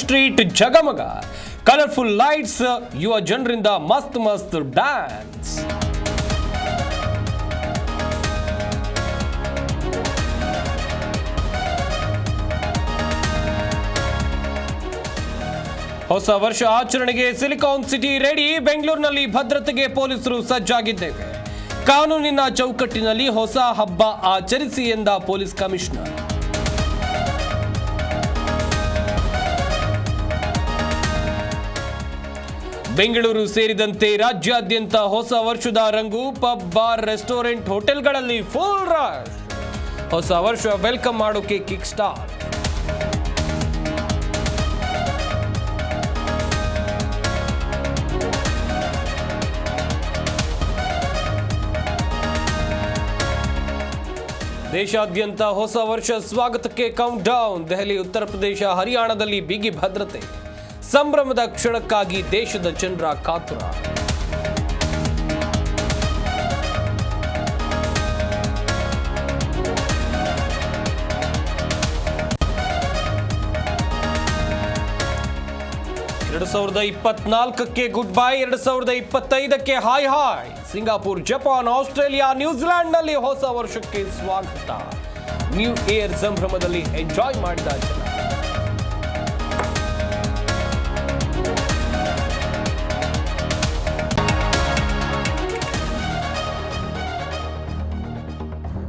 Street ಜಗಮಗ, colourful lights, ಯುವ ಜನರಿಂದ ಮಸ್ತ್ ಮಸ್ತ್ ಡ್ಯಾನ್ಸ್. ಹೊಸ ವರ್ಷ ಆಚರಣೆಗೆ ಸಿಲಿಕಾನ್ ಸಿಟಿ ರೆಡಿ. ಬೆಂಗಳೂರಿನಲ್ಲಿ ಭದ್ರತೆಗೆ ಪೊಲೀಸರು ಸಜ್ಜಾಗಿದ್ದೇವೆ. ಕಾನೂನಿನ ಚೌಕಟ್ಟಿನಲ್ಲಿ ಹೊಸ ಹಬ್ಬ ಆಚರಿಸಿ ಎಂದ ಪೊಲೀಸ್ ಕಮಿಷನರ್. ಬೆಂಗಳೂರು ಸೇರಿದಂತೆ ರಾಜ್ಯಾದ್ಯಂತ ಹೊಸ ವರ್ಷದ ರಂಗು. ಪಬ್, ಬಾರ್, ರೆಸ್ಟೋರೆಂಟ್, ಹೋಟೆಲ್ಗಳಲ್ಲಿ ಫುಲ್ ರಶ್. ಹೊಸ ವರ್ಷ ವೆಲ್ಕಮ್ ಮಾಡೋಕೆ ಕಿಕ್ ಸ್ಟಾರ್ಟ್. ದೇಶಾದ್ಯಂತ ಹೊಸ ವರ್ಷ ಸ್ವಾಗತಕ್ಕೆ ಕೌಂಟ್ ಡೌನ್. ದೆಹಲಿ, ಉತ್ತರ ಪ್ರದೇಶ, ಹರಿಯಾಣದಲ್ಲಿ ಬಿಗಿ ಭದ್ರತೆ. ಸಂಭ್ರಮದ ಕ್ಷಣಕ್ಕಾಗಿ ದೇಶದ ಜನರ ಕಾತುರ. ಎರಡು 2024ಕ್ಕೆ ಗುಡ್ ಬೈ, 2025ಕ್ಕೆ hi hi. Singapore, Japan, Australia, ನ್ಯೂಜಿಲೆಂಡ್ನಲ್ಲಿ ಹೊಸ ವರ್ಷಕ್ಕೆ ಸ್ವಾಗತ. ನ್ಯೂ ಇಯರ್ ಸಂಭ್ರಮದಲ್ಲಿ ಎಂಜಾಯ್ ಮಾಡಿದ ಜನ.